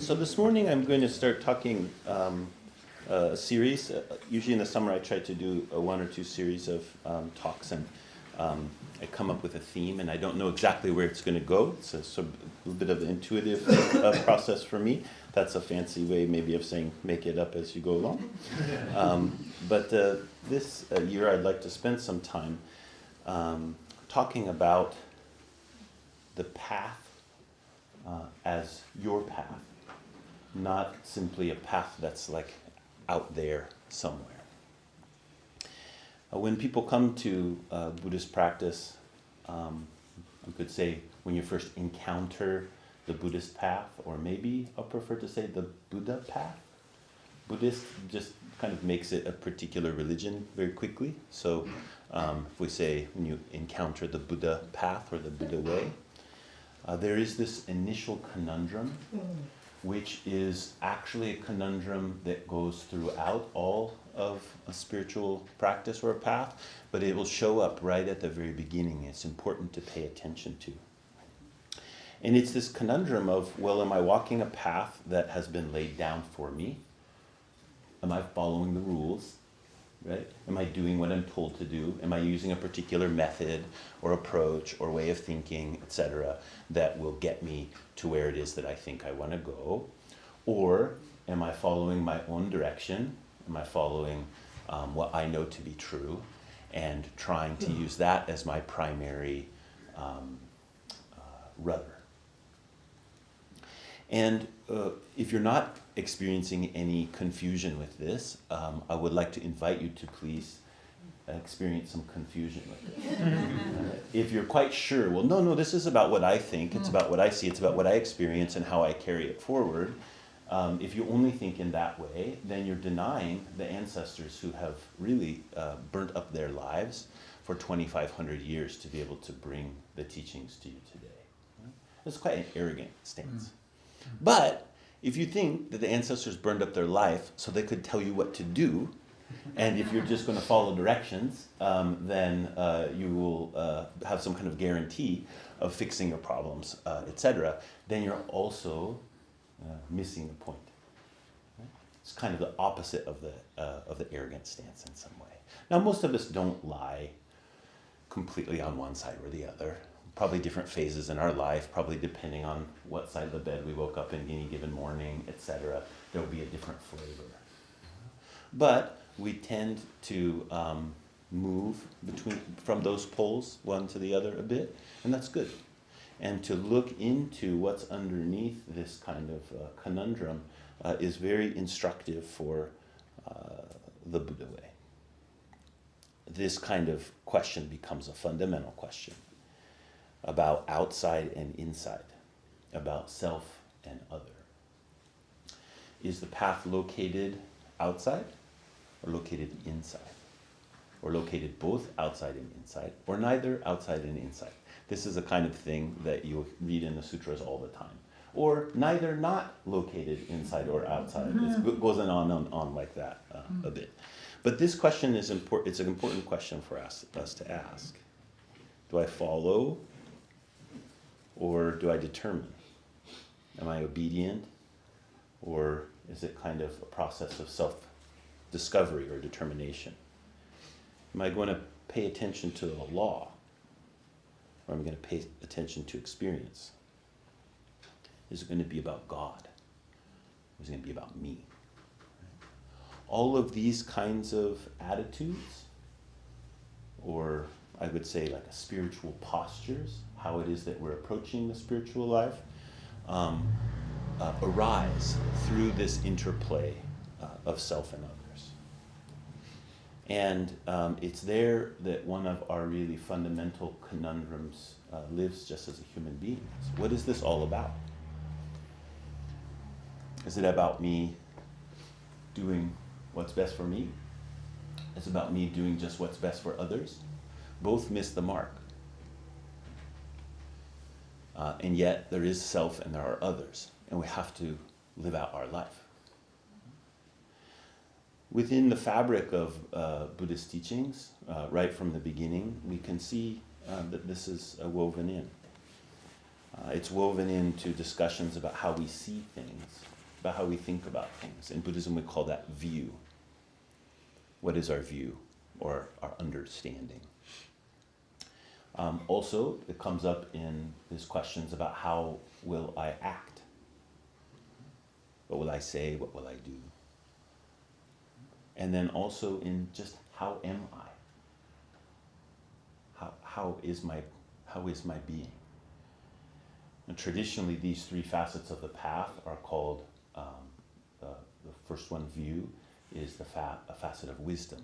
So this morning I'm going to start talking a series. Usually in the summer I try to do one or two series of talks, and I come up with a theme, and I don't know exactly where it's going to go. It's a little bit of an intuitive process for me. That's a fancy way maybe of saying make it up as you go along. But this year I'd like to spend some time talking about the path as your path, not simply a path that's like out there somewhere. When people come to Buddhist practice, I could say when you first encounter the Buddhist path, or maybe I prefer to say the Buddha path. Buddhist just kind of makes it a particular religion very quickly. So if we say when you encounter the Buddha path or the Buddha way, there is this initial conundrum, which is actually a conundrum that goes throughout all of a spiritual practice or a path, but it will show up right at the very beginning. It's important to pay attention to. And it's this conundrum of, well, am I walking a path that has been laid down for me? Am I following the rules? Right? Am I doing what I'm told to do? Am I using a particular method or approach or way of thinking, etc., that will get me to where it is that I think I want to go? Or am I following my own direction? Am I following what I know to be true and trying to use that as my primary rudder? And if you're not experiencing any confusion with this, I would like to invite you to please experience some confusion with it. If you're quite sure, well, no, this is about what I think, it's about what I see, it's about what I experience and how I carry it forward. If you only think in that way, then you're denying the ancestors who have really burnt up their lives for 2,500 years to be able to bring the teachings to you today. It's quite an arrogant stance. But if you think that the ancestors burned up their life so they could tell you what to do, and if you're just going to follow directions, then you will have some kind of guarantee of fixing your problems, etc., then you're also missing the point. Right? It's kind of the opposite of the arrogant stance in some way. Now, most of us don't lie completely on one side or the other. Probably different phases in our life, probably depending on what side of the bed we woke up in any given morning, etc. There will be a different flavor. But we tend to move from those poles, one to the other a bit, and that's good. And to look into what's underneath this kind of conundrum is very instructive for the Buddha way. This kind of question becomes a fundamental question about outside and inside, about self and other. Is the path located outside or located inside? Or located both outside and inside, or neither outside and inside? This is a kind of thing that you read in the sutras all the time. Or neither not located inside or outside. It goes on and on like that a bit. But this question is important. It's an important question for us to ask. Do I follow or do I determine? Am I obedient, or is it kind of a process of self-discovery or determination? Am I going to pay attention to the law, or am I going to pay attention to experience? Is it going to be about God, or is it going to be about me? All of these kinds of attitudes, or I would say like a spiritual postures, how it is that we're approaching the spiritual life, arise through this interplay of self and others. And it's there that one of our really fundamental conundrums lives just as a human being. What is this all about? Is it about me doing what's best for me? Is it about me doing just what's best for others? Both miss the mark. And yet there is self and there are others, and we have to live out our life. Within the fabric of Buddhist teachings, right from the beginning, we can see that this is woven in. It's woven into discussions about how we see things, about how we think about things. In Buddhism, we call that view. What is our view or our understanding? Also, it comes up in these questions about how will I act? What will I say? What will I do? And then also in just how am I? How is my being? And traditionally, these three facets of the path are called, the first one, view, is a facet of wisdom.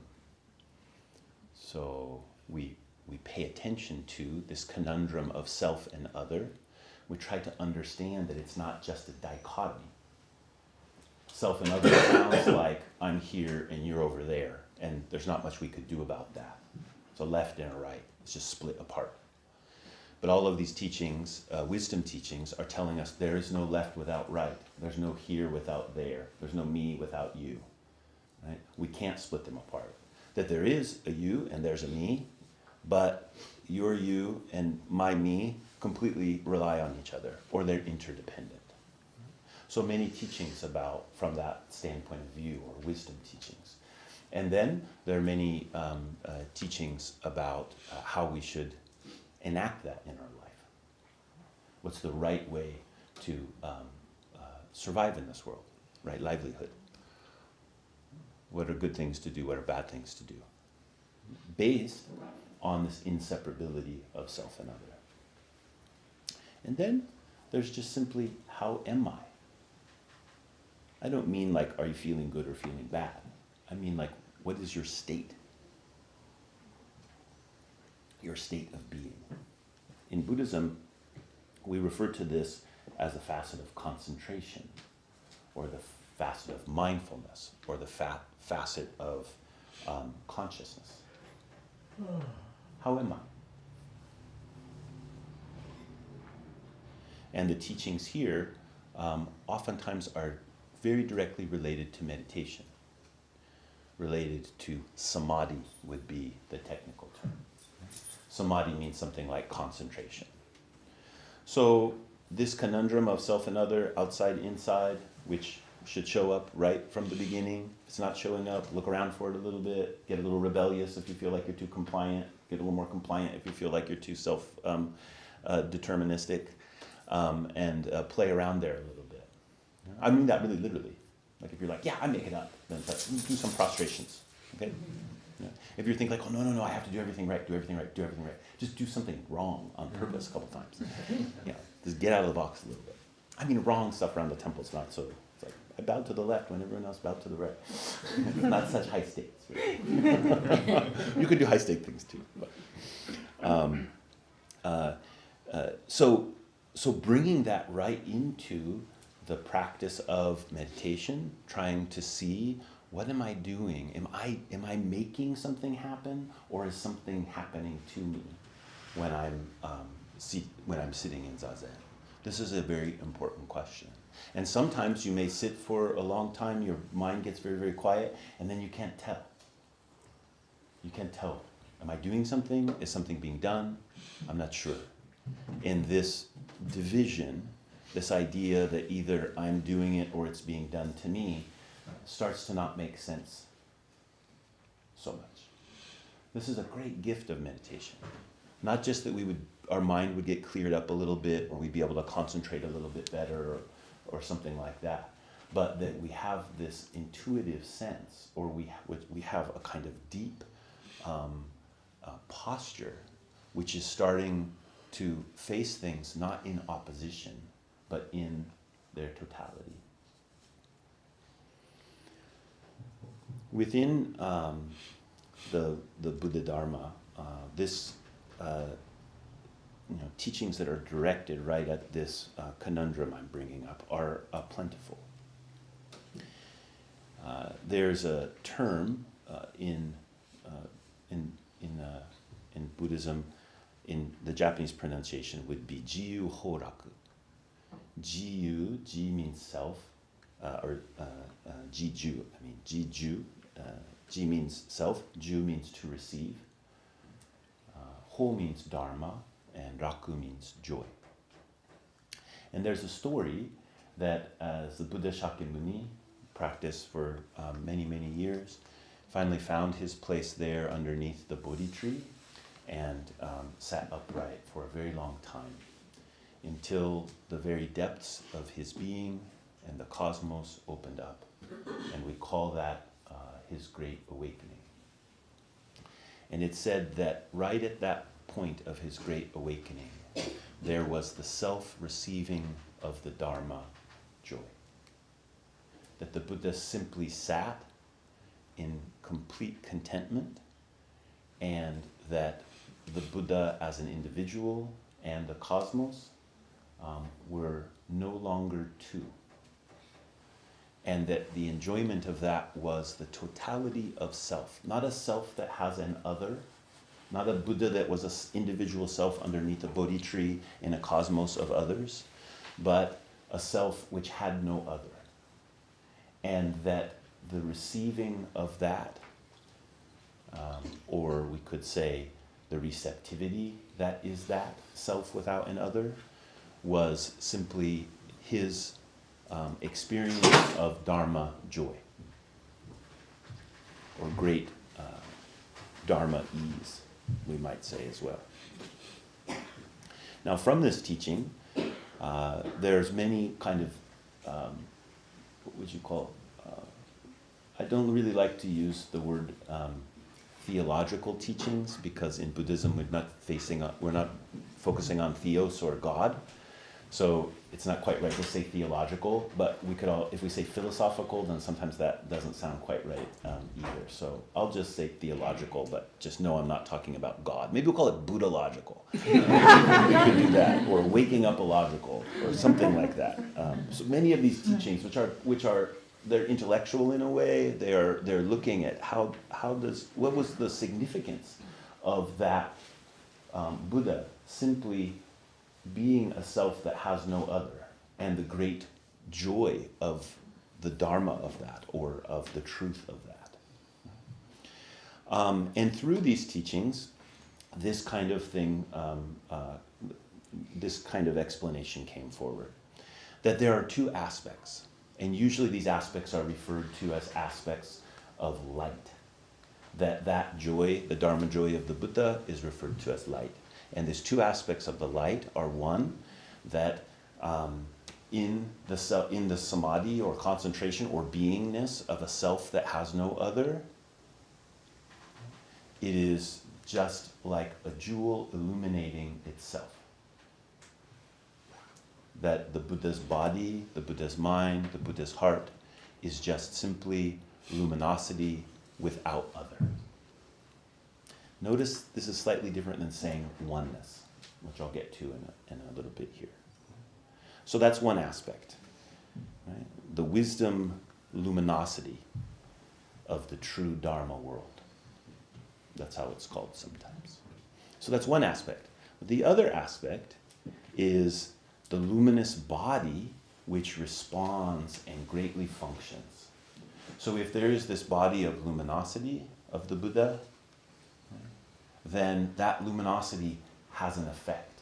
So we pay attention to this conundrum of self and other. We try to understand that it's not just a dichotomy. Self and other sounds like I'm here and you're over there, and there's not much we could do about that. It's a left and a right. It's just split apart. But all of these teachings, wisdom teachings, are telling us there is no left without right. There's no here without there. There's no me without you. Right? We can't split them apart. That there is a you and there's a me, but your you and my me completely rely on each other, or they're interdependent. So many teachings about, from that standpoint of view, or wisdom teachings. And then there are many teachings about how we should enact that in our life. What's the right way to survive in this world, right? Livelihood. What are good things to do? What are bad things to do? Based on this inseparability of self and other. And then there's just simply, how am I? I don't mean like, are you feeling good or feeling bad? I mean like, what is your state? Your state of being. In Buddhism, we refer to this as a facet of concentration, or the facet of mindfulness, or the facet of consciousness. How am I? And the teachings here oftentimes are very directly related to meditation. Related to samadhi would be the technical term. Samadhi means something like concentration. So this conundrum of self and other, outside, inside, which should show up right from the beginning. If it's not showing up, look around for it a little bit, get a little rebellious if you feel like you're too compliant, get a little more compliant if you feel like you're too self-deterministic, and play around there a little bit. I mean that really literally. Like if you're like, yeah, I make it up, then do some prostrations, okay? Yeah. If you think like, oh, no, I have to do everything right, just do something wrong on purpose a couple times. Yeah, just get out of the box a little bit. I mean, wrong stuff around the temple is not so, it's like, I bowed to the left when everyone else bowed to the right. It's not such high stakes. Really. You could do high stake things too. But, so bringing that right into the practice of meditation, trying to see, what am I doing? Am I making something happen, or is something happening to me when I'm sitting in zazen? This is a very important question. And sometimes you may sit for a long time, your mind gets very, very quiet, and then you can't tell. You can't tell. Am I doing something? Is something being done? I'm not sure. In this division, this idea that either I'm doing it or it's being done to me starts to not make sense so much. This is a great gift of meditation. Not just that our mind would get cleared up a little bit, or we'd be able to concentrate a little bit better, or something like that, but that we have this intuitive sense, or we have a kind of deep posture, which is starting to face things not in opposition, but in their totality. Within the Buddha Dharma, teachings that are directed right at this conundrum I'm bringing up are plentiful. There's a term in Buddhism, in the Japanese pronunciation would be jiyu horaku. Jiyu, ji means self, jiju, jiju. Ji means self, ju means to receive. Ho means dharma, and raku means joy. And there's a story that as the Buddha Shakyamuni practiced for many, many years, finally found his place there underneath the Bodhi tree and sat upright for a very long time until the very depths of his being and the cosmos opened up. And we call that his great awakening. And it's said that right at that point of his great awakening, there was the self-receiving of the Dharma joy. That the Buddha simply sat in complete contentment, and that the Buddha as an individual and the cosmos were no longer two. And that the enjoyment of that was the totality of self, not a self that has an other, not a Buddha that was an individual self underneath a Bodhi tree in a cosmos of others, but a self which had no other. And that the receiving of that, or we could say the receptivity that is that self without an other, was simply his experience of Dharma joy, or great Dharma ease, we might say as well. Now from this teaching, there's many kind of, what would you call, I don't really like to use the word theological teachings, because in Buddhism we're not focusing on theos or God. So it's not quite right to say theological, but we could if we say philosophical, then sometimes that doesn't sound quite right either. So I'll just say theological, but just know I'm not talking about God. Maybe we'll call it Buddha-logical. We could do that, or waking up logical, or something like that. So many of these teachings, which are they're intellectual in a way. They're looking at what was the significance of that Buddha simply being a self that has no other, and the great joy of the Dharma of that, or of the truth of that. And through these teachings, this kind of thing, this kind of explanation came forward. That there are two aspects, and usually these aspects are referred to as aspects of light. That joy, the Dharma joy of the Buddha, is referred to as light. And these two aspects of the light are, one, that in the samadhi or concentration or beingness of a self that has no other, it is just like a jewel illuminating itself. That the Buddha's body, the Buddha's mind, the Buddha's heart is just simply luminosity without other. Notice this is slightly different than saying oneness, which I'll get to in a little bit here. So that's one aspect, right? The wisdom luminosity of the true Dharma world. That's how it's called sometimes. So that's one aspect. The other aspect is the luminous body which responds and greatly functions. So if there is this body of luminosity of the Buddha, then that luminosity has an effect.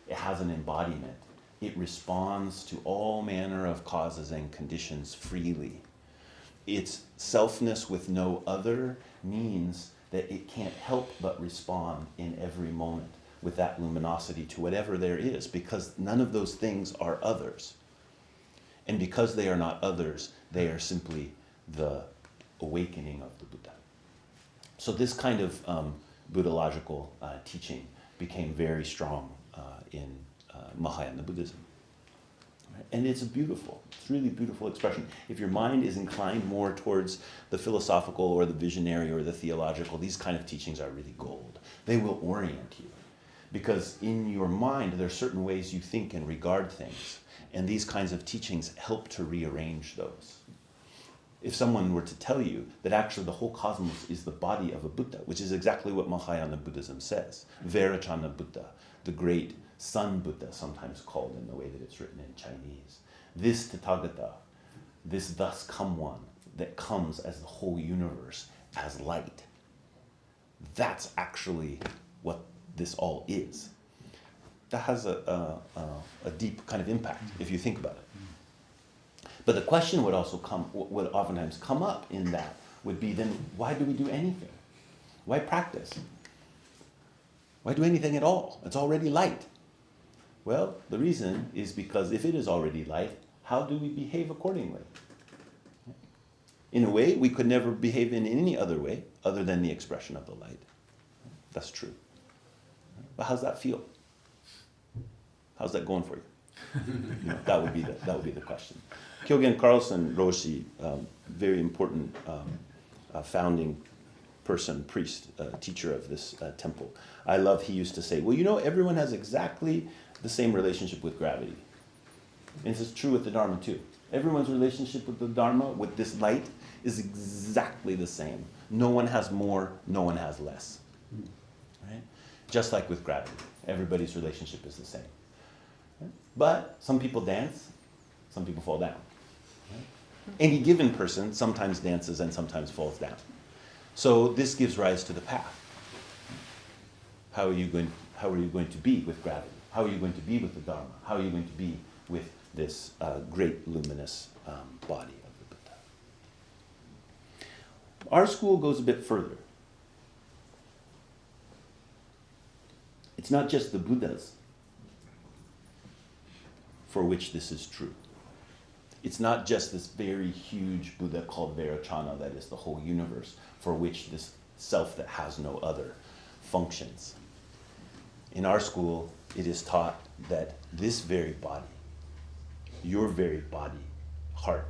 It has an embodiment. It responds to all manner of causes and conditions freely. Its selfness with no other means that it can't help but respond in every moment with that luminosity to whatever there is, because none of those things are others. And because they are not others, they are simply the awakening of the Buddha. So this kind of Buddha-logical teaching became very strong in Mahayana Buddhism. And it's really beautiful expression. If your mind is inclined more towards the philosophical or the visionary or the theological, these kind of teachings are really gold. They will orient you. Because in your mind, there are certain ways you think and regard things. And these kinds of teachings help to rearrange those. If someone were to tell you that actually the whole cosmos is the body of a Buddha, which is exactly what Mahayana Buddhism says, Vairocana Buddha, the great Sun Buddha, sometimes called in the way that it's written in Chinese, this Tathagata, this thus come one that comes as the whole universe, as light, that's actually what this all is. has a deep kind of impact if you think about it. But the question would oftentimes come up in that would be, then why do we do anything? Why practice? Why do anything at all? It's already light. Well, the reason is because if it is already light, how do we behave accordingly? In a way, we could never behave in any other way other than the expression of the light. That's true. But how's that feel? How's that going for you? That would be the question. Kyogen Carlson Roshi, very important founding person, priest, teacher of this temple. I love, he used to say, well, everyone has exactly the same relationship with gravity. And this is true with the Dharma too. Everyone's relationship with the Dharma, with this light, is exactly the same. No one has more, no one has less. Right? Just like with gravity, everybody's relationship is the same. Right? But some people dance, some people fall down. Right? Any given person sometimes dances and sometimes falls down. So this gives rise to the path. How are you going to be with gravity? How are you going to be with the Dharma? How are you going to be with this great luminous body of the Buddha? Our school goes a bit further. It's not just the Buddhas for which this is true. It's not just this very huge Buddha called Vairocana, that is the whole universe, for which this self that has no other functions. In our school, it is taught that this very body, your very body, heart,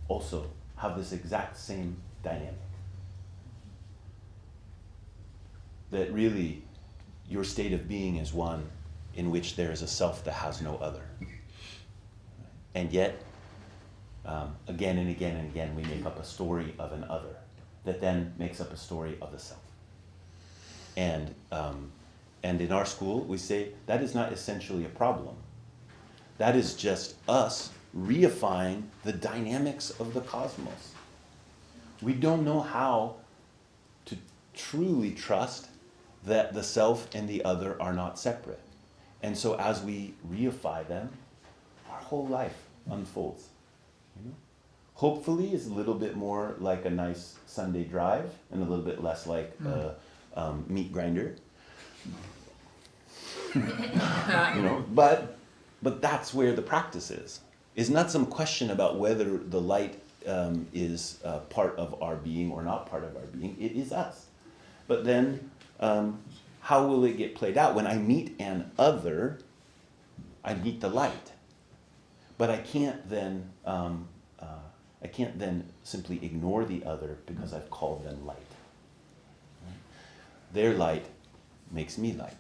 also have this exact same dynamic. That really, your state of being is one in which there is a self that has no other. And yet, again and again and again, we make up a story of an other that then makes up a story of the self. And in our school, we say that is not essentially a problem. That is just us reifying the dynamics of the cosmos. We don't know how to truly trust that the self and the other are not separate. And so as we reify them, our whole life unfolds. Hopefully it's a little bit more like a nice Sunday drive and a little bit less like a meat grinder. But that's where the practice is. It's not some question about whether the light is part of our being or not part of our being. It is us. But then how will it get played out? When I meet an other, I meet the light. But I can't then simply ignore the other because I've called them light. Their light makes me light.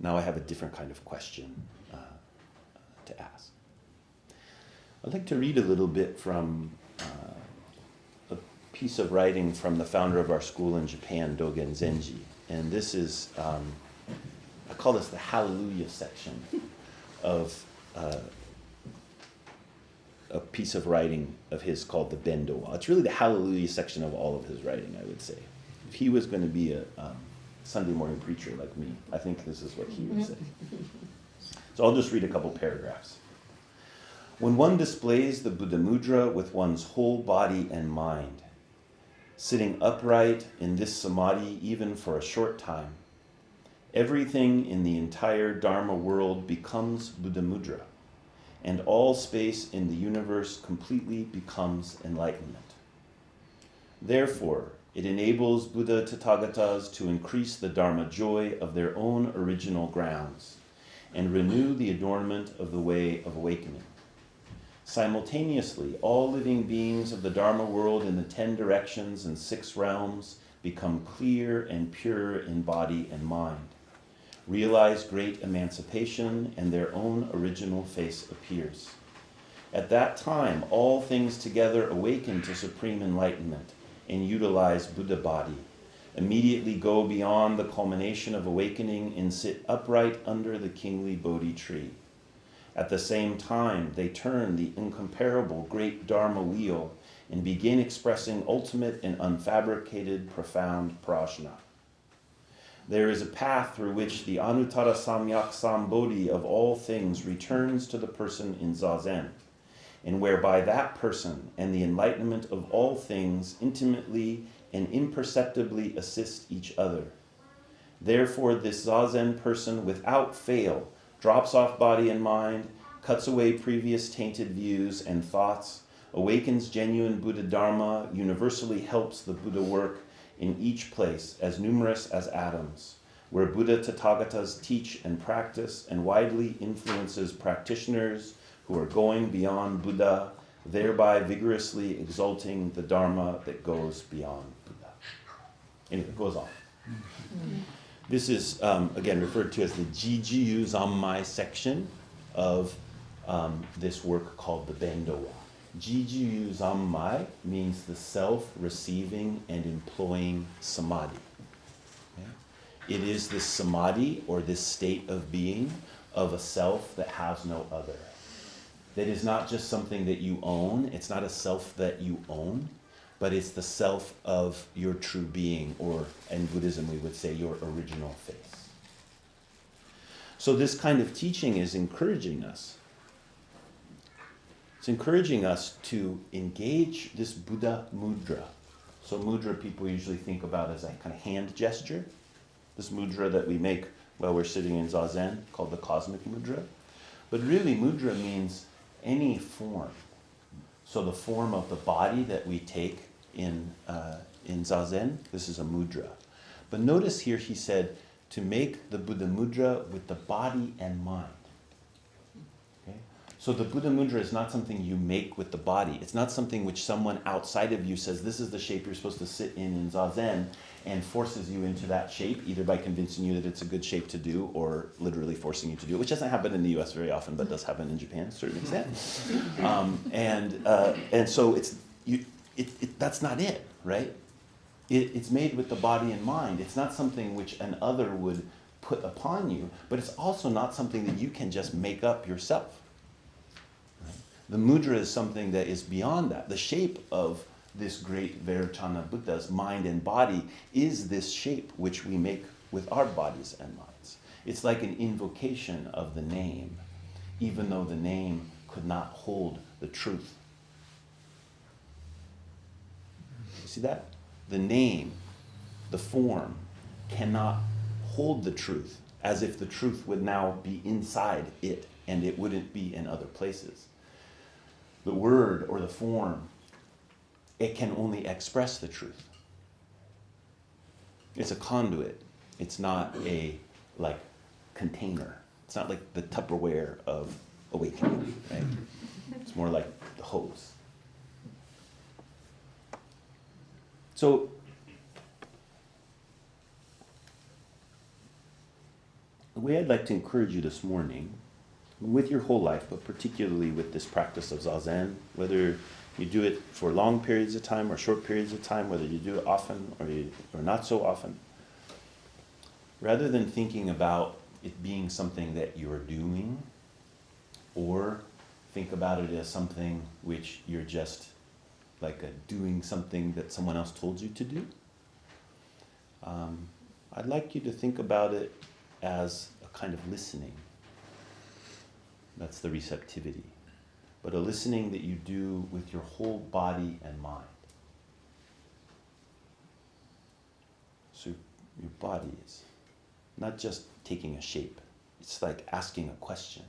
Now I have a different kind of question to ask. I'd like to read a little bit from a piece of writing from the founder of our school in Japan, Dogen Zenji. And this is, I call this the Hallelujah section of a piece of writing of his called the Bendo. It's really the Hallelujah section of all of his writing, I would say. If he was going to be a Sunday morning preacher like me, I think this is what he would say. So I'll just read a couple paragraphs. When one displays the Buddha Mudra with one's whole body and mind, sitting upright in this samadhi even for a short time, everything in the entire Dharma world becomes Buddha Mudra, and all space in the universe completely becomes enlightenment. Therefore, it enables Buddha Tathagatas to increase the Dharma joy of their own original grounds and renew the adornment of the way of awakening. Simultaneously, all living beings of the Dharma world in the 10 directions and 6 realms become clear and pure in body and mind, realize great emancipation, and their own original face appears. At that time, all things together awaken to supreme enlightenment and utilize Buddha body, immediately go beyond the culmination of awakening and sit upright under the kingly Bodhi tree. At the same time, they turn the incomparable great Dharma wheel and begin expressing ultimate and unfabricated profound prajna. There is a path through which the Anuttara Samyak Sambodhi of all things returns to the person in Zazen, and whereby that person and the enlightenment of all things intimately and imperceptibly assist each other. Therefore, this Zazen person without fail drops off body and mind, cuts away previous tainted views and thoughts, awakens genuine Buddha Dharma, universally helps the Buddha work in each place, as numerous as atoms, where Buddha Tathagatas teach and practice, and widely influences practitioners who are going beyond Buddha, thereby vigorously exalting the Dharma that goes beyond Buddha. Anyway, it goes on. This is, again, referred to as the Jijiyu Zammai section of this work called the Bendowa. Jijiyu Zammai means the self-receiving and employing samadhi. Okay? It is this samadhi, or this state of being, of a self that has no other. That is not just something that you own. It's not a self that you own, but it's the self of your true being, or in Buddhism we would say your original face. So this kind of teaching is encouraging us. It's encouraging us to engage this Buddha mudra. So mudra people usually think about as a kind of hand gesture. This mudra that we make while we're sitting in Zazen, called the cosmic mudra. But really mudra means any form. So the form of the body that we take in Zazen, this is a mudra. But notice here he said to make the Buddha mudra with the body and mind. Okay? So the Buddha mudra is not something you make with the body. It's not something which someone outside of you says, this is the shape you're supposed to sit in Zazen, and forces you into that shape, either by convincing you that it's a good shape to do, or literally forcing you to do it, which doesn't happen in the US very often, but does happen in Japan to a certain extent. And so that's not it, right? It's made with the body and mind. It's not something which an other would put upon you, but it's also not something that you can just make up yourself. Right? The mudra is something that is beyond that. The shape of this great Vairocana Buddha's mind and body is this shape which we make with our bodies and minds. It's like an invocation of the name, even though the name could not hold the truth. You see that? The name, the form, cannot hold the truth, as if the truth would now be inside it and it wouldn't be in other places. The word or the form, it can only express the truth. It's a conduit. It's not a container. It's not like the Tupperware of awakening, right? It's more like the hose. So the way I'd like to encourage you this morning, with your whole life, but particularly with this practice of Zazen, whether you do it for long periods of time or short periods of time, whether you do it often or not so often, rather than thinking about it being something that you're doing, or think about it as something which you're just doing something that someone else told you to do, I'd like you to think about it as a kind of listening. That's the receptivity. But a listening that you do with your whole body and mind. So your body is not just taking a shape. It's like asking a question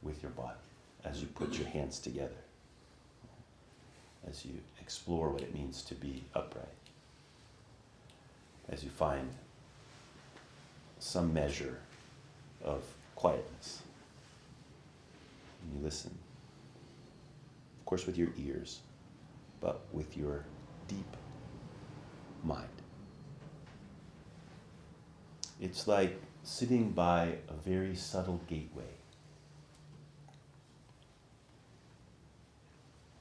with your body as you put your hands together, as you explore what it means to be upright, as you find some measure of quietness. And you listen, of course with your ears, but with your deep mind. It's like sitting by a very subtle gateway.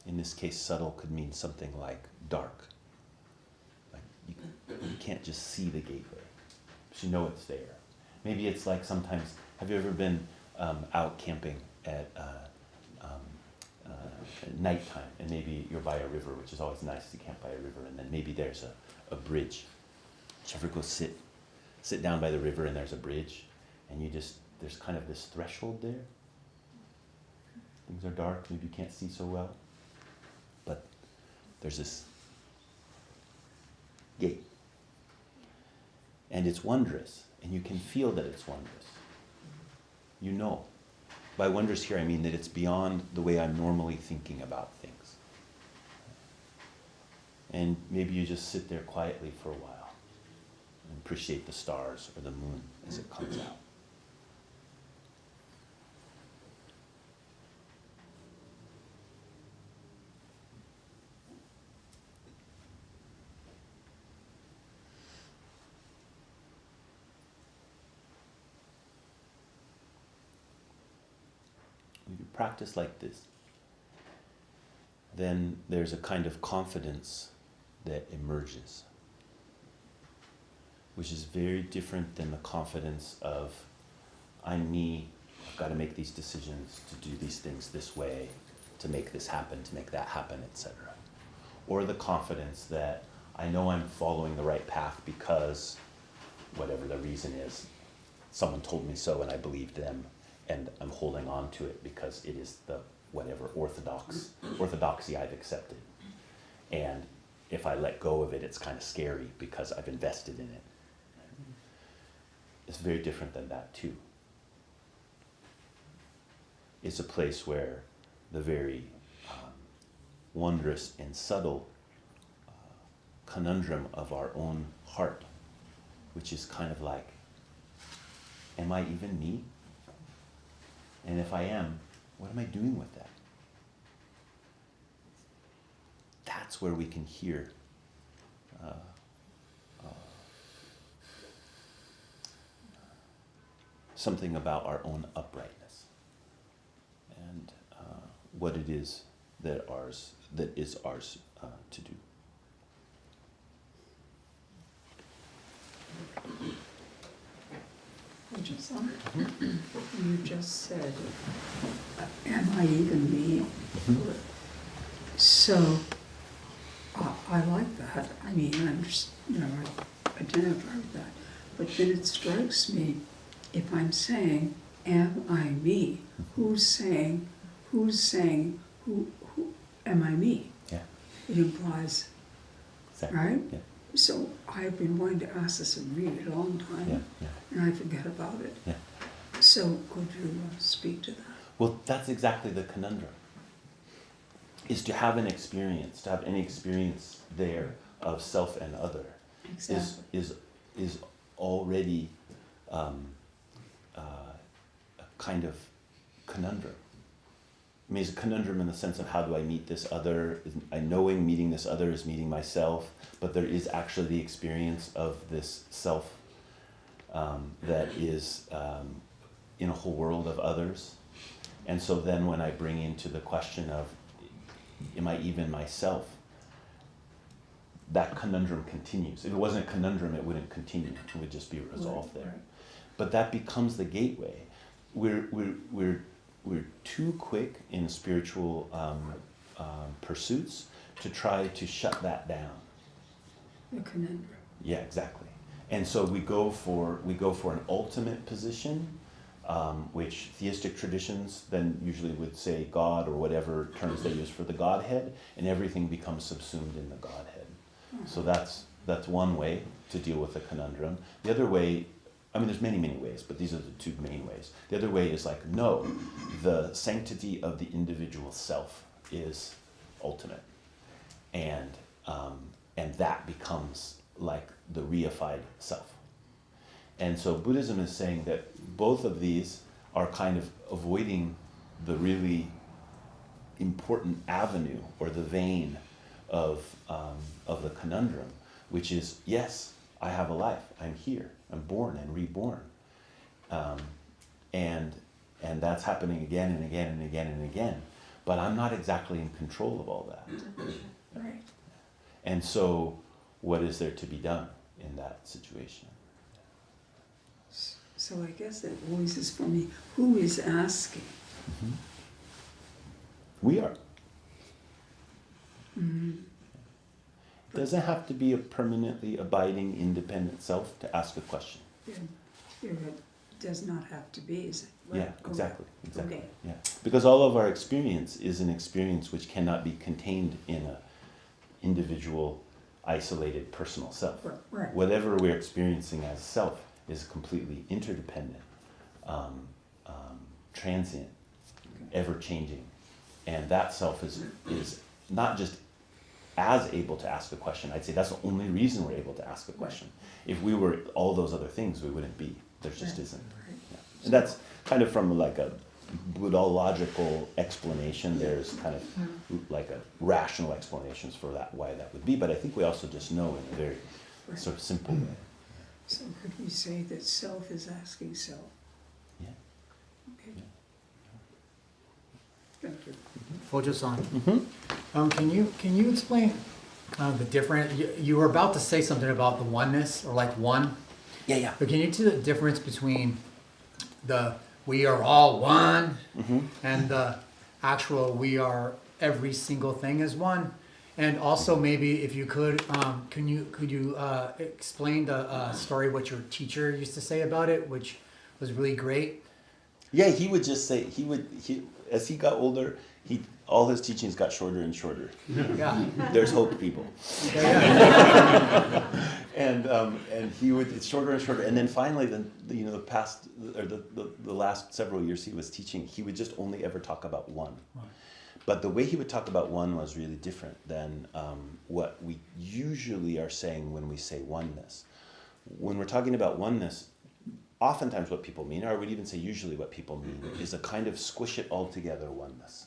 In this case, subtle could mean something like dark. Like you can't just see the gateway, but you know it's there. Maybe it's like sometimes, have you ever been out camping at nighttime, and maybe you're by a river, which is always nice to camp by a river, and then maybe there's a bridge. Did you ever go sit sit down by the river and there's a bridge, and there's kind of this threshold there. Things are dark, maybe you can't see so well, but there's this gate. And it's wondrous, and you can feel that it's wondrous. You know. By wondrous here, I mean that it's beyond the way I'm normally thinking about things. And maybe you just sit there quietly for a while and appreciate the stars or the moon as it comes out. When you practice like this, then there's a kind of confidence that emerges, which is very different than the confidence of, I'm me, I've got to make these decisions, to do these things this way, to make this happen, to make that happen, etc. Or the confidence that I know I'm following the right path because whatever the reason is, someone told me so and I believed them, and I'm holding on to it because it is the whatever orthodoxy I've accepted. And if I let go of it, it's kind of scary because I've invested in it. It's very different than that too. It's a place where the very wondrous and subtle conundrum of our own heart, which is kind of like, am I even me? And if I am, what am I doing with that? That's where we can hear something about our own uprightness and what it is that is ours to do. You just said, am I even me? So, I like that. I mean, I'm just, I identify with that. But then it strikes me, if I'm saying, am I me? Who's saying, who am I me? Yeah. It implies, Exactly. right? Yeah. So I've been wanting to ask this a really long time, and I forget about it. Yeah. So could you speak to that? Well, that's exactly the conundrum. Is to have an experience, to have any experience there of self and other, Exactly. is already a kind of conundrum. I mean, it's a conundrum in the sense of how do I meet this other? I knowing meeting this other is meeting myself, but there is actually the experience of this self that is in a whole world of others. And so then when I bring into the question of, am I even myself? That conundrum continues. If it wasn't a conundrum, it wouldn't continue. It would just be resolved there. But that becomes the gateway. We're too quick in spiritual pursuits to try to shut that down. The conundrum. Yeah, exactly. And so we go for an ultimate position, which theistic traditions then usually would say God or whatever terms they use for the Godhead, and everything becomes subsumed in the Godhead. So that's one way to deal with the conundrum. The other way, I mean, there's many, many ways, but these are the two main ways. The other way is like, no, the sanctity of the individual self is ultimate, and that becomes like the reified self. And so Buddhism is saying that both of these are kind of avoiding the really important avenue or the vein of the conundrum, which is, yes, I have a life, I'm here, I'm born and reborn. And that's happening again and again and again and again, but I'm not exactly in control of all that. Right. And so what is there to be done in that situation? So I guess that always is for me, who is asking? Mm-hmm. We are. Mm-hmm. It doesn't have to be a permanently abiding, independent self to ask a question. then spirit does not have to be, is it? Right. Yeah, exactly. Okay. Yeah, because all of our experience is an experience which cannot be contained in a individual, isolated, personal self. Right. Whatever we're experiencing as self is completely interdependent, transient, ever-changing, and that self is not just as able to ask a question. I'd say that's the only reason we're able to ask a question. If we were all those other things, we wouldn't be. There just isn't. Right. Yeah. And that's kind of from like a Buddhological explanation. There's kind of like a rational explanations for that, why that would be. But I think we also just know in a very sort of simple way. So could we say that self is asking self? Yeah. Okay. Yeah. Thank you. Hojo-san, can you explain the difference? You were about to say something about the oneness, or like one. Yeah. But can you tell the difference between the we are all one and the actual we are every single thing is one? And also maybe if you could you explain the story what your teacher used to say about it, which was really great. Yeah, he would just say as he got older, all his teachings got shorter and shorter. Yeah. There's hope, people. Yeah. And he would, it's shorter and shorter, and then finally, the last several years he was teaching, he would just only ever talk about one. Right. But the way he would talk about one was really different than what we usually are saying when we say oneness. When we're talking about oneness, oftentimes what people mean, or I would even say usually what people mean, is a kind of squish it all together oneness,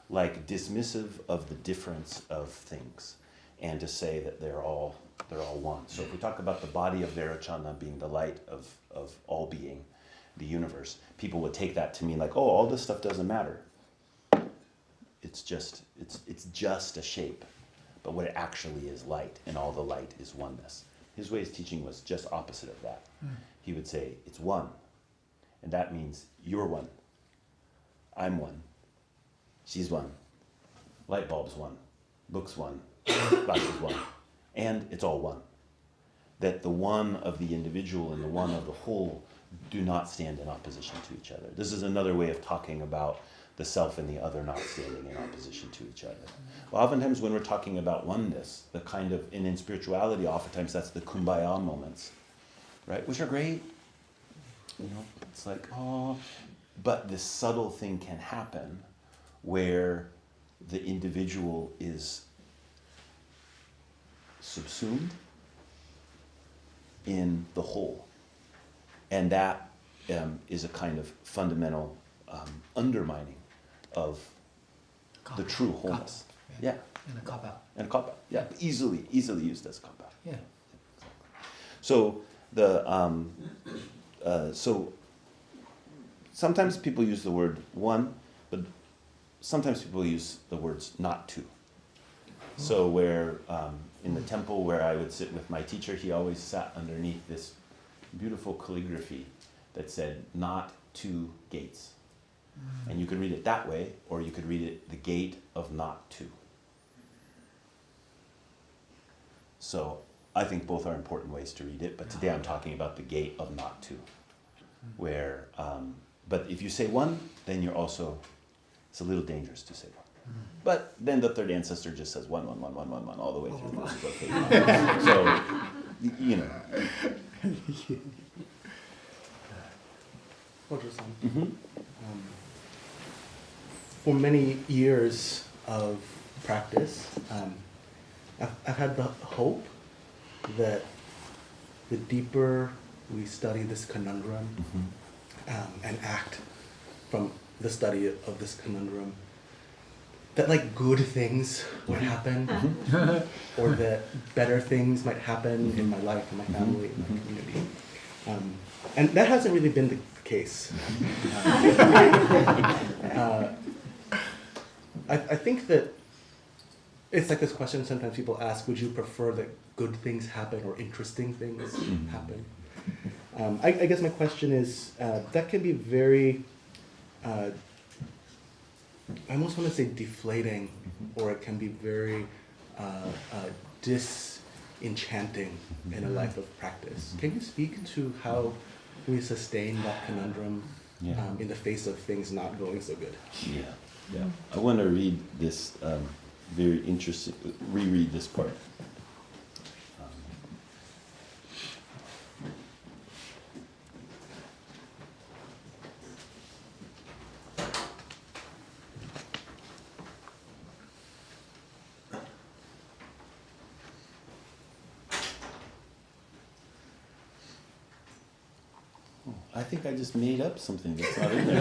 like dismissive of the difference of things, and to say that they're all one. So if we talk about the body of Vairocana being the light of all being, the universe, people would take that to mean like, oh, all this stuff doesn't matter. It's just a shape, but what it actually is light, and all the light is oneness. His way of teaching was just opposite of that. He would say, it's one, and that means you're one, I'm one, she's one, light bulb's one, book's one, glasses one, and it's all one. That the one of the individual and the one of the whole do not stand in opposition to each other. This is another way of talking about the self and the other not standing in opposition to each other. Well, oftentimes when we're talking about oneness, the kind of, and in spirituality, oftentimes that's the kumbaya moments, right? Which are great. You know, it's like, oh, but this subtle thing can happen where the individual is subsumed in the whole. And that is a kind of fundamental undermining of the true wholeness. Yeah. And a cop-out. And a cop-out. Yeah. Easily used as a cop-out. Yeah. So so sometimes people use the word one, but sometimes people use the words not two. So where in the temple where I would sit with my teacher, he always sat underneath this beautiful calligraphy that said not two gates. And you could read it that way, or you could read it the gate of not two. So I think both are important ways to read it, but today I'm talking about the gate of not two, where, but if you say one, then you're also, it's a little dangerous to say one. But then the third ancestor just says one, all the way through. This is okay. So, you know. For many years of practice, I've had the hope that the deeper we study this conundrum and act from the study of this conundrum, that like good things would happen, or that better things might happen in my life, in my family, in my community. And that hasn't really been the case. I think that it's like this question sometimes people ask, would you prefer that good things happen or interesting things happen? I guess my question is, that can be very, I almost want to say deflating, or it can be very disinteresting enchanting in a life of practice. Can you speak to how we sustain that conundrum in the face of things not going so good? Yeah. I want to read this very interesting, reread this part. I think I just made up something that's not in there.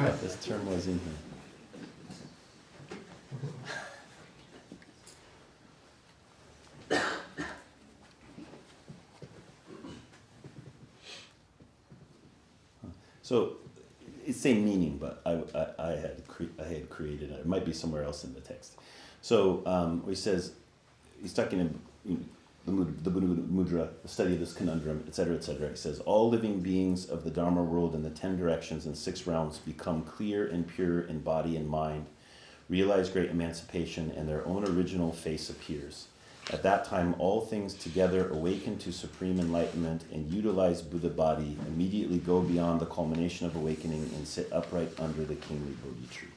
But this term was in here. So it's same meaning, but I had created it. It might be somewhere else in the text. So he says, he's talking in the Buddha Mudra, the study of this conundrum, etc., etc. He says, all living beings of the Dharma world in the 10 directions and 6 realms become clear and pure in body and mind, realize great emancipation, and their own original face appears. At that time, all things together awaken to supreme enlightenment and utilize Buddha body, immediately go beyond the culmination of awakening and sit upright under the kingly Bodhi tree.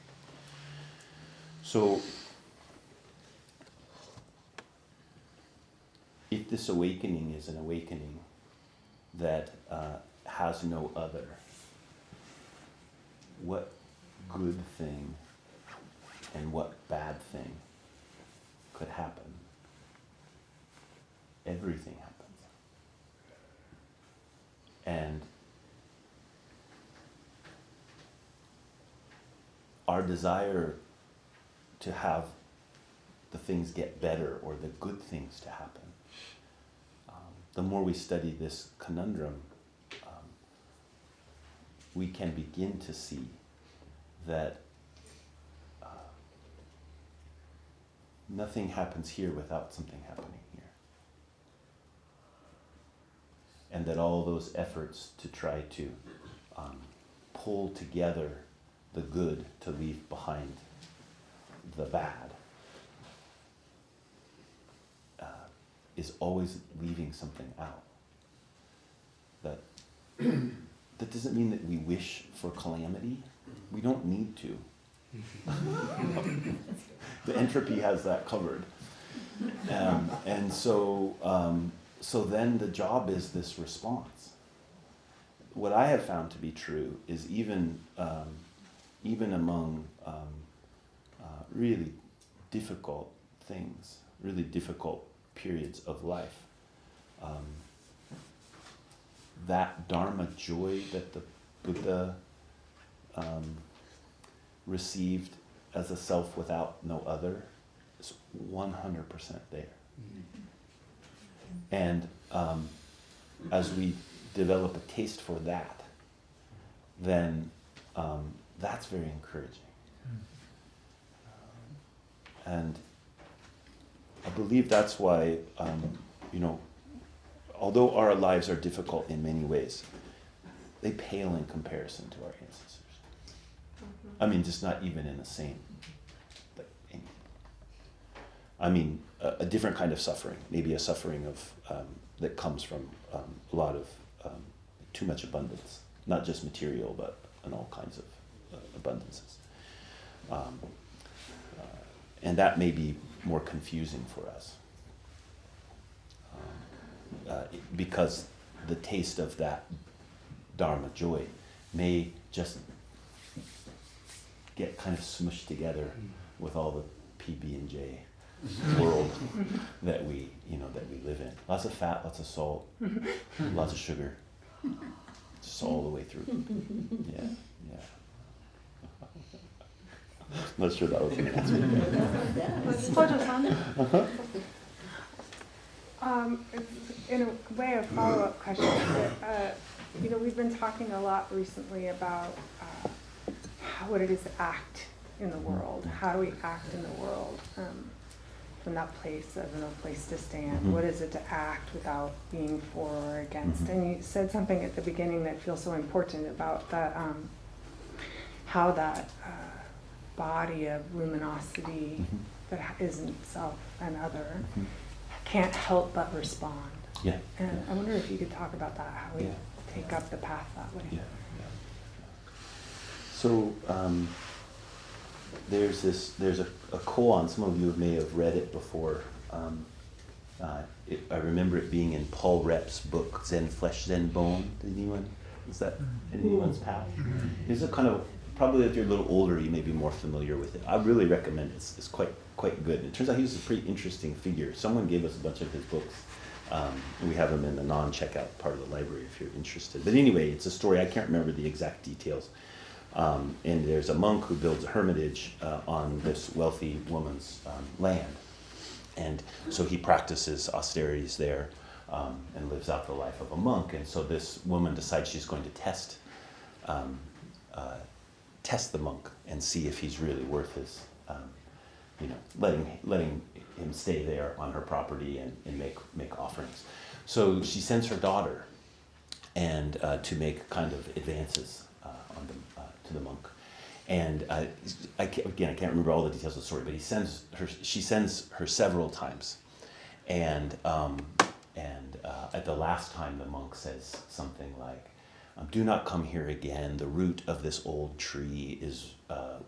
So, if this awakening is an awakening that has no other, what good thing and what bad thing could happen? Everything happens. And our desire to have the things get better or the good things to happen, the more we study this conundrum, we can begin to see that nothing happens here without something happening here. And that all those efforts to try to pull together the good to leave behind the bad is always leaving something out. That doesn't mean that we wish for calamity. We don't need to. The entropy has that covered. And so then the job is this response. What I have found to be true is even among really difficult things, really difficult periods of life, that Dharma joy that the Buddha received as a self without no other is 100% there. And as we develop a taste for that, then that's very encouraging. And I believe that's why, although our lives are difficult in many ways, they pale in comparison to our ancestors. I mean, just not even in the same. A different kind of suffering, maybe a suffering of that comes from a lot of too much abundance, not just material, but in all kinds of abundances. And that may be more confusing for us because the taste of that Dharma joy may just get kind of smushed together with all the PB&J world that we live in. Lots of fat, lots of salt, lots of sugar, just all the way through. Yeah. Not sure that was an answer. In a way, a follow-up question. We've been talking a lot recently about what it is to act in the world. How do we act in the world from that place of no place to stand? Mm-hmm. What is it to act without being for or against? Mm-hmm. And you said something at the beginning that feels so important about that, how that body of luminosity Mhm. that isn't self and other Mhm. can't help but respond. Yeah. And I wonder if you could talk about that, how we Yeah. take up the path that way. Yeah. So there's a koan. Some of you may have read it before. I remember it being in Paul Repp's book Zen Flesh, Zen Bone. Did anyone? Is that in anyone's path? It's a kind of, probably if you're a little older, you may be more familiar with it. I really recommend it. It's quite good. It turns out he was a pretty interesting figure. Someone gave us a bunch of his books. We have them in the non-checkout part of the library if you're interested. But anyway, it's a story. I can't remember the exact details. And there's a monk who builds a hermitage on this wealthy woman's land. And so he practices austerities there and lives out the life of a monk. And so this woman decides she's going to test the monk and see if he's really worth his, letting him stay there on her property and make offerings. So she sends her daughter and to make kind of advances to the monk. And I can't remember all the details of the story, but she sends her several times. And at the last time, the monk says something like, "Do not come here again. The root of this old tree is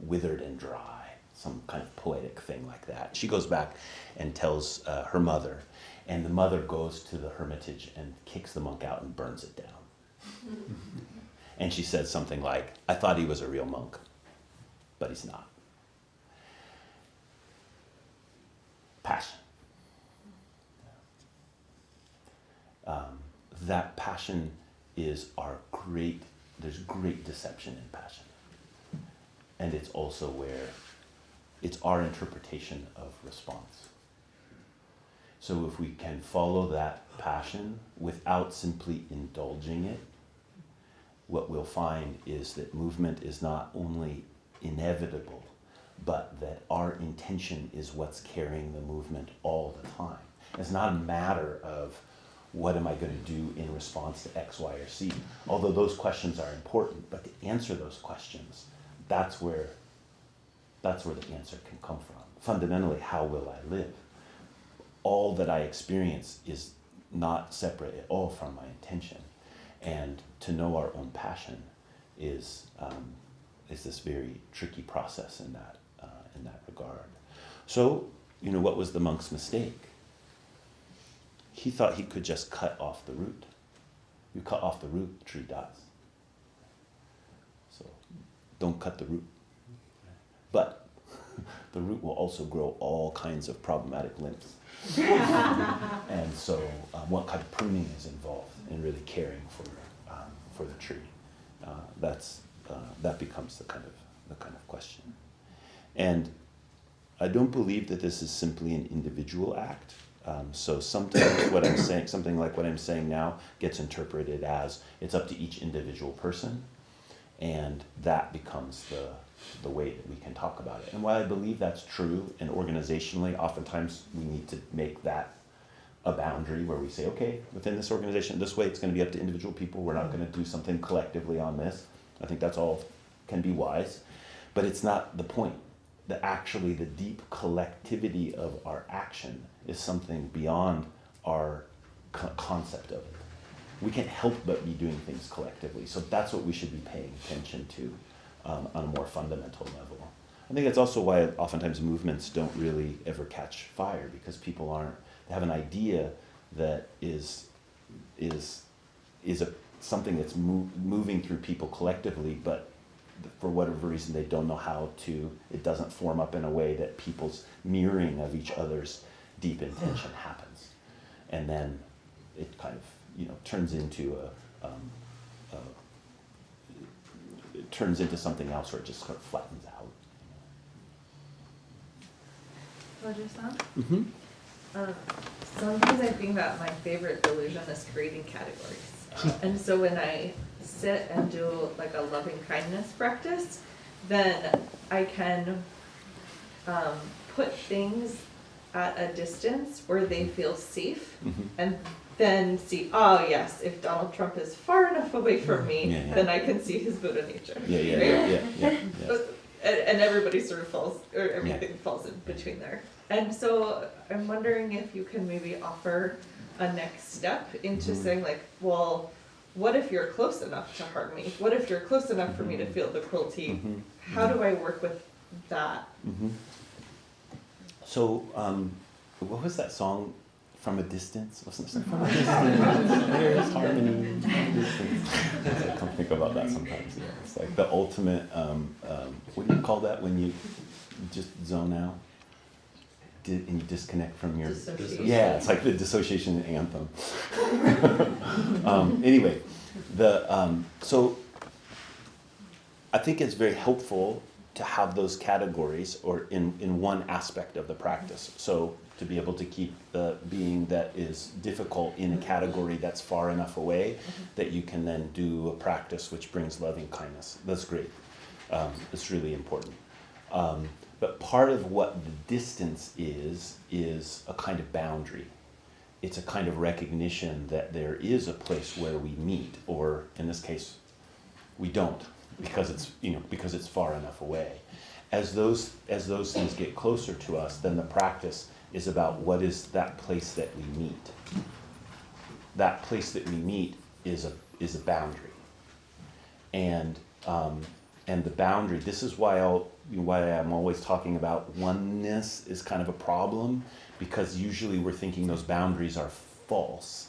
withered and dry." Some kind of poetic thing like that. She goes back and tells her mother, and the mother goes to the hermitage and kicks the monk out and burns it down. And she said something like, "I thought he was a real monk, but he's not." Passion. That passion is there's great deception in passion. And it's also where it's our interpretation of response. So if we can follow that passion without simply indulging it, what we'll find is that movement is not only inevitable, but that our intention is what's carrying the movement all the time. It's not a matter of what am I going to do in response to X, Y, or Z, although those questions are important, but to answer those questions, that's where the answer can come from. Fundamentally, how will I live? All that I experience is not separate at all from my intention. And to know our own passion is this very tricky process in that regard. So, what was the monk's mistake? He thought he could just cut off the root. You cut off the root, the tree dies. So, don't cut the root. But the root will also grow all kinds of problematic limbs. And so, what kind of pruning is involved in really caring for the tree? That becomes the kind of question. And I don't believe that this is simply an individual act. So sometimes what I'm saying, something like what I'm saying now, gets interpreted as it's up to each individual person, and that becomes the way that we can talk about it. And while I believe that's true, and organizationally, oftentimes we need to make that a boundary where we say, okay, within this organization, this way it's going to be up to individual people. We're not going to do something collectively on this. I think that's all can be wise, but it's not the point. Actually, the deep collectivity of our action is something beyond our concept of it. We can't help but be doing things collectively. So that's what we should be paying attention to on a more fundamental level. I think that's also why oftentimes movements don't really ever catch fire, because people they have an idea that is something that's moving through people collectively, but for whatever reason they don't know how to, it doesn't form up in a way that people's mirroring of each other's deep intention happens. And then it kind of, turns into something else where it just sort of flattens out. Mm-hmm. Sometimes I think that my favorite delusion is creating categories. And so when I sit and do like a loving kindness practice, then I can put things at a distance where they feel safe, and then see, oh yes, if Donald Trump is far enough away from me, then I can see his Buddha nature. Yeah. and everybody sort of falls, or everything falls in between there. And so I'm wondering if you can maybe offer a next step into saying like, well, what if you're close enough to harm me? What if you're close enough for me to feel the cruelty? How do I work with that? So, what was that song? From a distance? Wasn't it from a distance? There's harmony. From a distance. I come think about that sometimes. Yeah, it's like the ultimate. What do you call that when you just zone out? And you disconnect from your. Dissociation. Yeah, it's like the dissociation anthem. Anyway, so I think it's very helpful to have those categories or in one aspect of the practice. So to be able to keep the being that is difficult in a category that's far enough away that you can then do a practice which brings loving kindness. That's great. It's really important. But part of what the distance is a kind of boundary. It's a kind of recognition that there is a place where we meet, or in this case, we don't, because it's far enough away. As those things get closer to us, then the practice is about what is that place that we meet. That place that we meet is a boundary, and the boundary. This is why I'm always talking about oneness is kind of a problem, because usually we're thinking those boundaries are false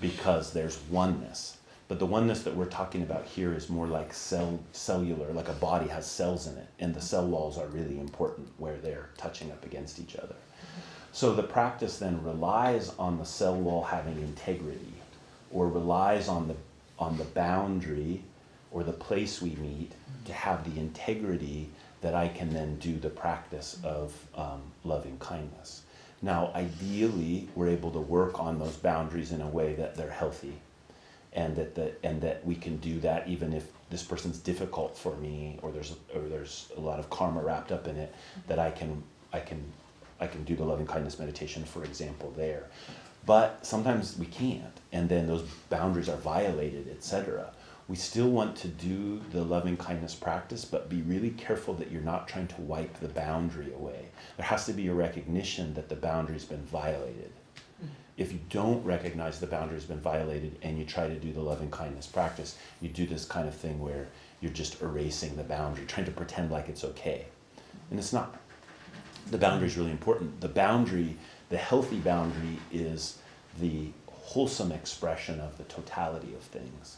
because there's oneness. But the oneness that we're talking about here is more like cellular, like a body has cells in it, and the cell walls are really important where they're touching up against each other. So the practice then relies on the cell wall having integrity, or relies on the boundary or the place we meet to have the integrity that I can then do the practice of loving kindness. Now, ideally, we're able to work on those boundaries in a way that they're healthy, and that we can do that even if this person's difficult for me, or there's a lot of karma wrapped up in it, that I can do the loving kindness meditation, for example, there. But sometimes we can't, and then those boundaries are violated, etc. We still want to do the loving kindness practice, but be really careful that you're not trying to wipe the boundary away. There has to be a recognition that the boundary's been violated. If you don't recognize the boundary's been violated and you try to do the loving kindness practice, you do this kind of thing where you're just erasing the boundary, trying to pretend like it's okay. And it's not. The boundary is really important. The boundary, the healthy boundary, is the wholesome expression of the totality of things.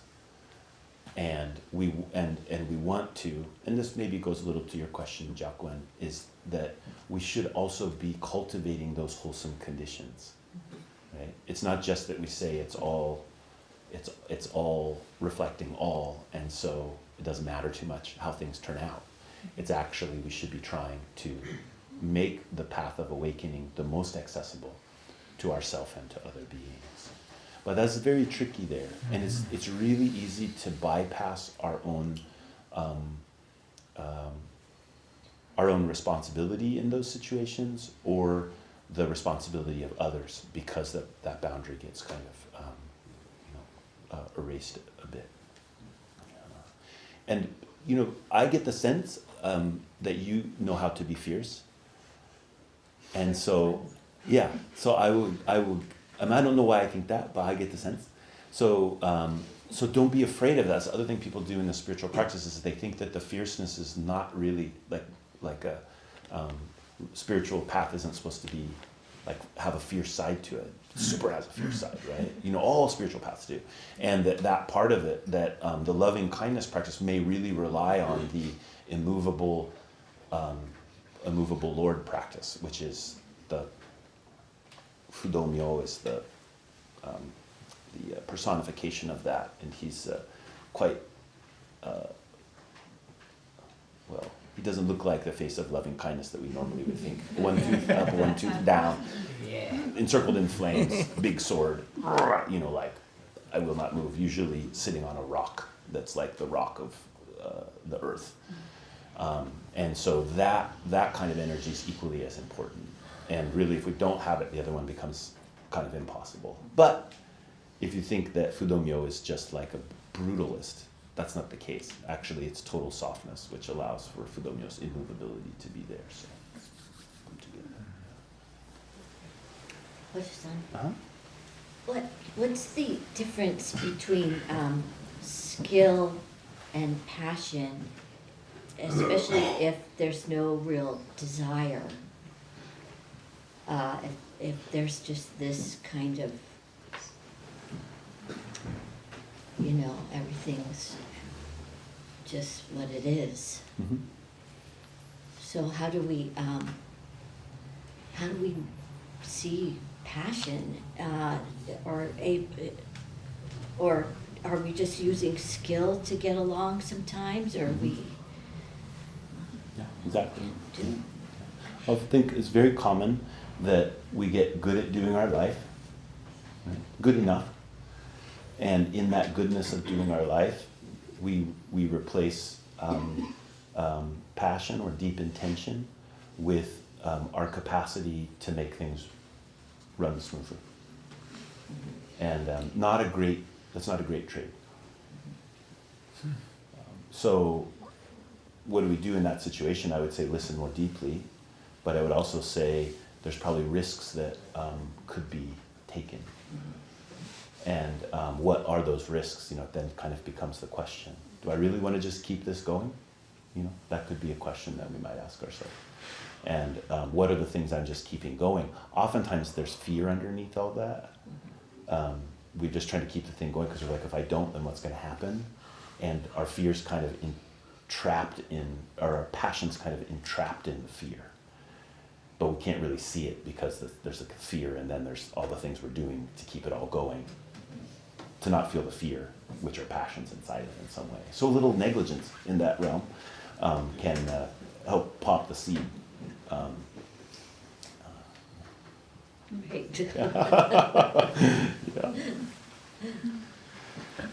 And we want to, and this maybe goes a little to your question, Jacqueline, is that we should also be cultivating those wholesome conditions. Right? It's not just that we say it's all reflecting all, and so it doesn't matter too much how things turn out. It's actually, we should be trying to make the path of awakening the most accessible to ourself and to other beings. But that's very tricky there, and it's really easy to bypass our own responsibility in those situations, or the responsibility of others, because that boundary gets kind of erased a bit. And I get the sense that you know how to be fierce, and so I would. I don't know why I think that, but I get the sense. So don't be afraid of that. That's the other thing people do in the spiritual practices is they think that the fierceness is not really like a spiritual path isn't supposed to be have a fierce side to it. Super has a fierce side, right? All spiritual paths do, and that part of it, that the loving kindness practice may really rely on the immovable Lord practice, which is the Fudomyo is the personification of that, and he's quite he doesn't look like the face of loving kindness that we normally would think. One tooth up, one tooth down, encircled in flames, big sword, like I will not move, usually sitting on a rock that's like the rock of the earth. And so that kind of energy is equally as important. And really, if we don't have it, the other one becomes kind of impossible. But if you think that Fudomyo is just like a brutalist, that's not the case. Actually, it's total softness, which allows for Fudomyo's immovability to be there. So, come together. Question. What's the difference between skill and passion, especially if there's no real desire? If there's just this kind of, everything's just what it is. Mm-hmm. So how do we see passion, or are we just using skill to get along sometimes, or we Yeah, exactly. do? I think it's very common that we get good at doing our life, right? Good enough, and in that goodness of doing our life, we replace passion or deep intention with our capacity to make things run smoothly. And that's not a great trait. So what do we do in that situation? I would say listen more deeply, but I would also say there's probably risks that could be taken. And what are those risks? Then kind of becomes the question. Do I really want to just keep this going? That could be a question that we might ask ourselves. And what are the things I'm just keeping going? Oftentimes there's fear underneath all that. We're just trying to keep the thing going because we're like, if I don't, then what's going to happen? And our fear's kind of our passion's kind of entrapped in the fear. But we can't really see it because there's a fear, and then there's all the things we're doing to keep it all going, to not feel the fear, which are passions inside it in some way. So a little negligence in that realm can help pop the seed. Right. Yeah.